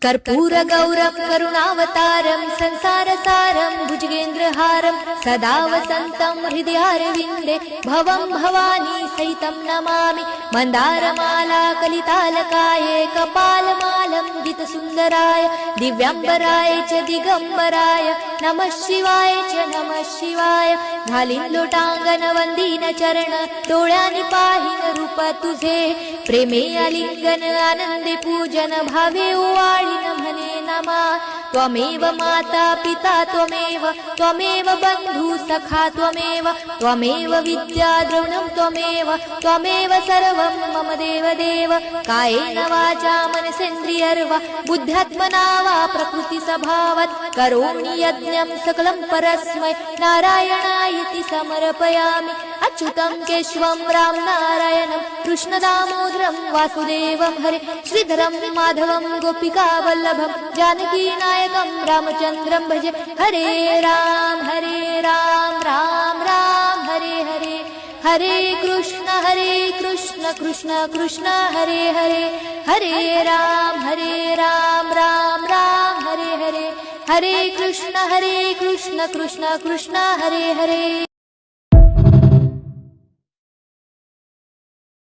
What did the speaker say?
कर्पूरगौरं करुणावतारं संसारसारं भुजगेन्द्रहारं सदा वसन्तं हृदयारविन्दे भवं भवानी सहितं नमामि। मन्दारमाला कलितालकाये कपालमालं दितसुन्दराय दिव्याम्बराय च दिगम्बराय नमः शिवाय च नमः शिवाय। घालीन लोटांगण वंदीन चरण डोळ्यांनी पाहीन रूप तुझे प्रेमे आलिंगन आनंदे पूजन भावे ओवाळीन म्हणे नमा। त्वमेव माता पिता त्वमेव बंधु सखा त्वमेव विद्या द्रविणं त्वमेव सर्वं मम देव कायेन वाचा मनसेन्द्रियर्वा बुद्ध्यात्मना वा प्रकृति स्वभावात् करोमि यज्ञं सकलं परस्मै नारायणायति समर्पयामि। अच्युतं केशवं राम नारायणं कृष्णदामोदरं वासुदेवं हरे श्रीधरं माधवं गोपिकावल्लभं जानकीनायकं रामचन्द्रं भजे। हरे राम राम राम हरे हरे हरे कृष्ण कृष्ण कृष्ण हरे हरे हरे राम राम राम हरे हरे हरे कृष्ण कृष्ण कृष्ण हरे हरे।